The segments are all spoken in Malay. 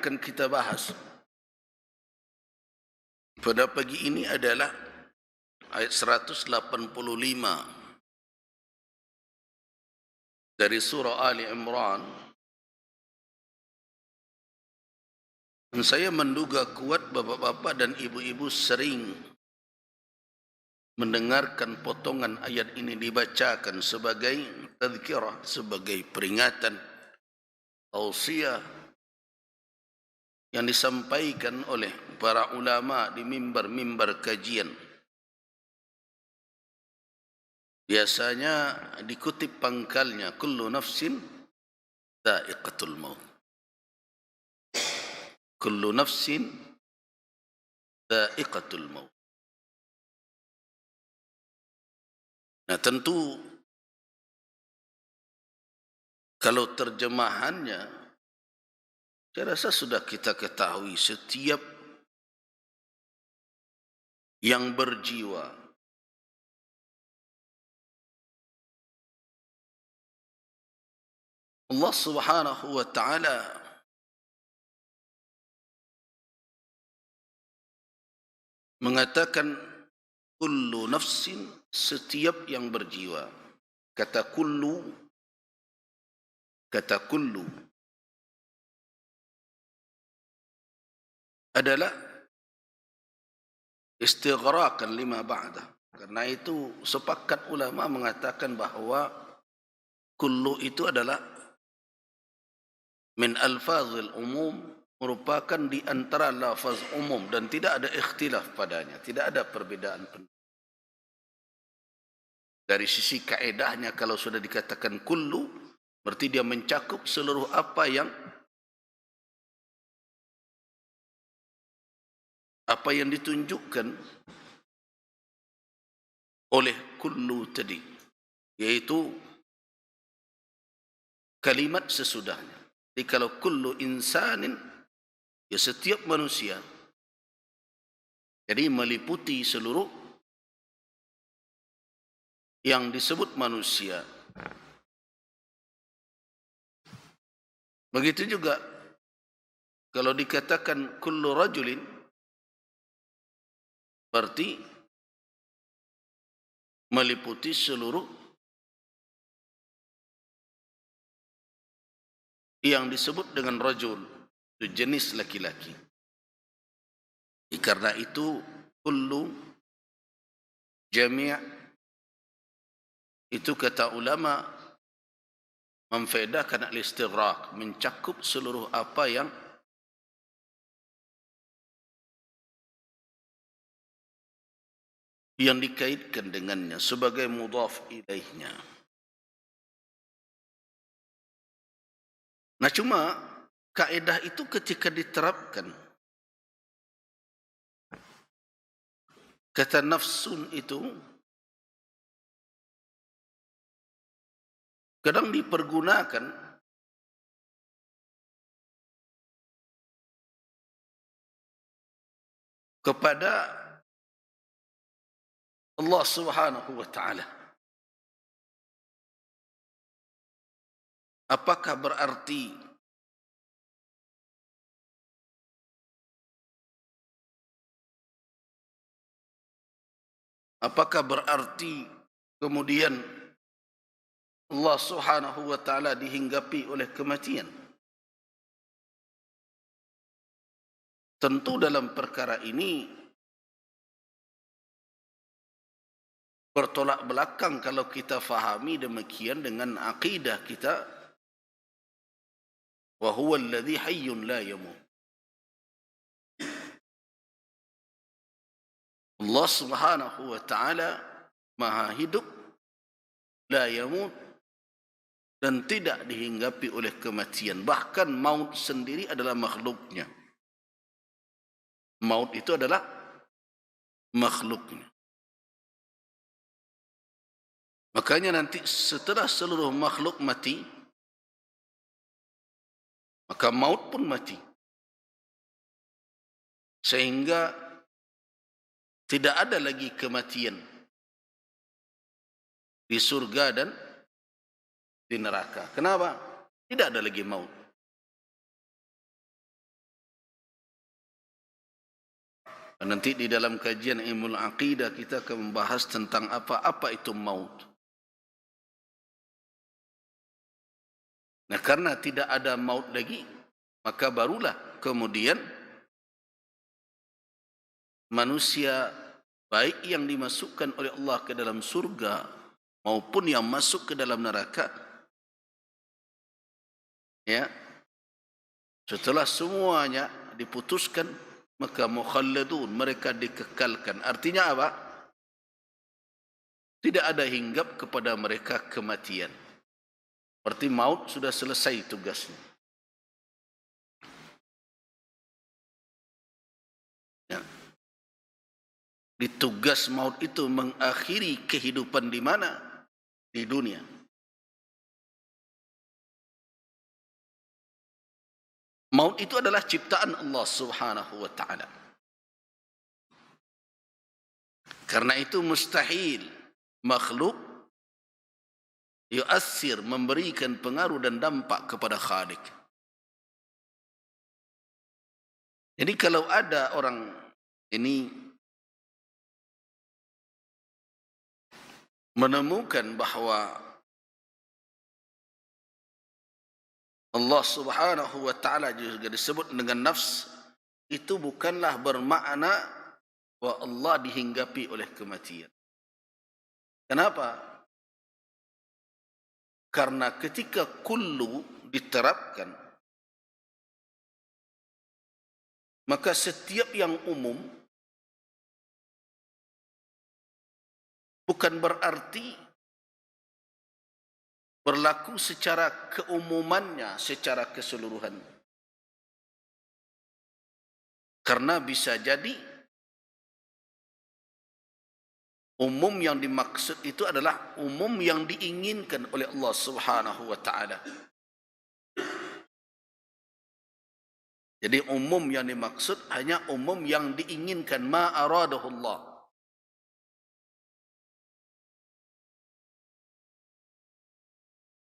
akan kita bahas pada pagi ini adalah ayat 185 dari surah Ali Imran. Dan saya menduga kuat bapak-bapak dan ibu-ibu sering mendengarkan potongan ayat ini dibacakan sebagai tazkirah, sebagai peringatan, tausiah yang disampaikan oleh para ulama di mimbar-mimbar kajian. Biasanya dikutip pangkalnya, kullu nafsin dha'iqatul maut. Kullu nafsin dha'iqatul maut. Nah, tentu kalau terjemahannya, saya rasa sudah kita ketahui setiap yang berjiwa Allah Subhanahu wa ta'ala mengatakan kullu nafsin, setiap yang berjiwa. Kata kullu adalah istighraqan lima ba'dah. Karena itu sepakat ulama mengatakan bahawa kullu itu adalah min alfazil umum, merupakan di antara lafaz umum dan tidak ada ikhtilaf padanya, tidak ada perbedaan. Dari sisi kaedahnya, kalau sudah dikatakan kullu, berarti dia mencakup seluruh apa yang ditunjukkan oleh kullu tadi, yaitu kalimat sesudahnya. Jadi kalau kullu insanin, ya setiap manusia, jadi meliputi seluruh yang disebut manusia. Begitu juga kalau dikatakan kullu rajulin, berarti meliputi seluruh yang disebut dengan rajul, itu jenis laki-laki. Karena itu kullu, jami' itu kata ulama memfaedahkan al-istighraq, mencakup seluruh apa yang dikaitkan dengannya sebagai mudhaf ilaihnya. Nah, cuma kaedah itu ketika diterapkan, kata nafsun itu kadang dipergunakan kepada Allah Subhanahu wa ta'ala. Apakah berarti kemudian Allah Subhanahu wa ta'ala dihinggapi oleh kematian? Tentu dalam perkara ini bertolak belakang kalau kita fahami demikian dengan akidah kita, wa huwa alladhi hayyun la yamut. Allah Subhanahu wa ta'ala maha hidup, la yamut, dan tidak dihinggapi oleh kematian. Bahkan maut sendiri adalah makhluknya. Maut itu adalah makhluknya. Makanya nanti setelah seluruh makhluk mati, maka maut pun mati. Sehingga tidak ada lagi kematian di surga dan di neraka. Kenapa? Tidak ada lagi maut. Nanti di dalam kajian ilmu aqidah kita akan membahas tentang apa itu maut. Nah, karena tidak ada maut lagi, maka barulah kemudian manusia baik yang dimasukkan oleh Allah ke dalam surga maupun yang masuk ke dalam neraka, ya, setelah semuanya diputuskan, maka mukhalladun, mereka dikekalkan. Artinya apa? Tidak ada hinggap kepada mereka kematian. Berarti maut sudah selesai tugasnya. Ya. Ditugas maut itu mengakhiri kehidupan di mana? Di dunia. Maut itu adalah ciptaan Allah Subhanahu wa ta'ala. Karena itu mustahil makhluk yu'assir, memberikan pengaruh dan dampak kepada Khalik. Jadi kalau ada orang ini menemukan bahawa Allah Subhanahu wa ta'ala juga disebut dengan nafs, itu bukanlah bermakna bahwa Allah dihinggapi oleh kematian. Kenapa? Karena ketika kullu diterapkan, maka setiap yang umum bukan berarti berlaku secara keumumannya, secara keseluruhan. Karena bisa jadi umum yang dimaksud itu adalah umum yang diinginkan oleh Allah Subhanahu wa ta'ala. Jadi umum yang dimaksud hanya umum yang diinginkan, ma aradahu Allah.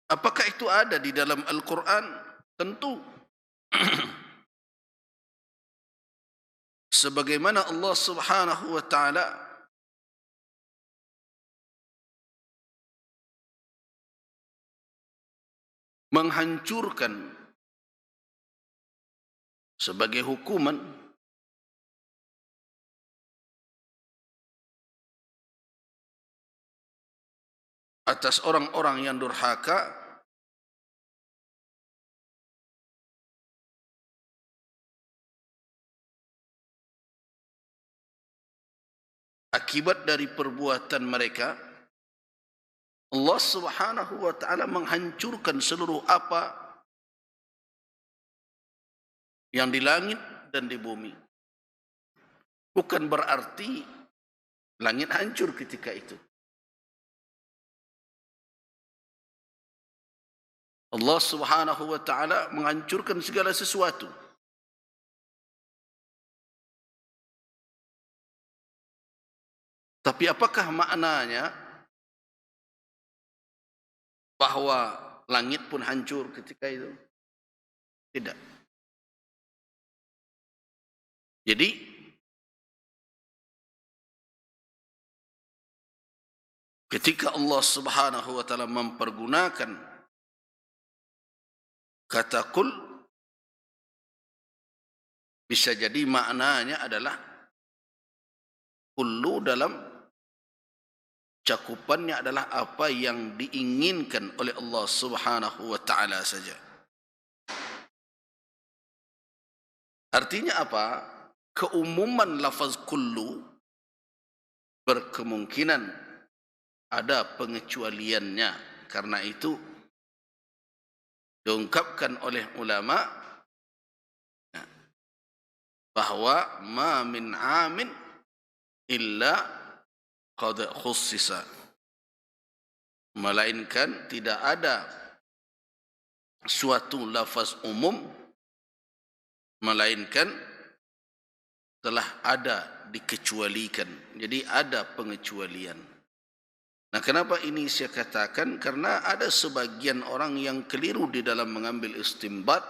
Apakah itu ada di dalam Al-Quran? Tentu. Sebagaimana Allah Subhanahu wa ta'ala menghancurkan sebagai hukuman atas orang-orang yang durhaka, akibat dari perbuatan mereka, Allah Subhanahu wa ta'ala menghancurkan seluruh apa yang di langit dan di bumi. Bukan berarti langit hancur ketika itu. Allah Subhanahu wa ta'ala menghancurkan segala sesuatu. Tapi apakah maknanya bahwa langit pun hancur ketika itu? Tidak. Jadi ketika Allah Subhanahu wa ta'ala mempergunakan kata kul, bisa jadi maknanya adalah kullu dalam cakupannya adalah apa yang diinginkan oleh Allah Subhanahu wa ta'ala saja. Artinya apa? Keumuman lafaz kullu berkemungkinan ada pengecualiannya. Karena itu diungkapkan oleh ulama bahwa ma min amin illa qad khussisa, melainkan tidak ada suatu lafaz umum melainkan telah ada dikecualikan. Jadi ada pengecualian. Nah, kenapa ini saya katakan? Karena ada sebagian orang yang keliru di dalam mengambil istinbat.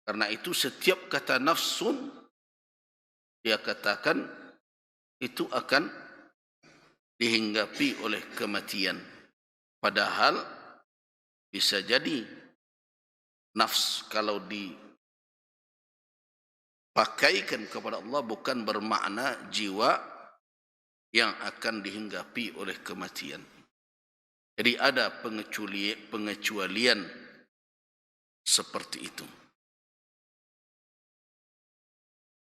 Karena itu setiap kata nafsun dia katakan itu akan dihinggapi oleh kematian. Padahal bisa jadi nafs kalau dipakaikan kepada Allah bukan bermakna jiwa yang akan dihinggapi oleh kematian. Jadi ada pengecualian seperti itu.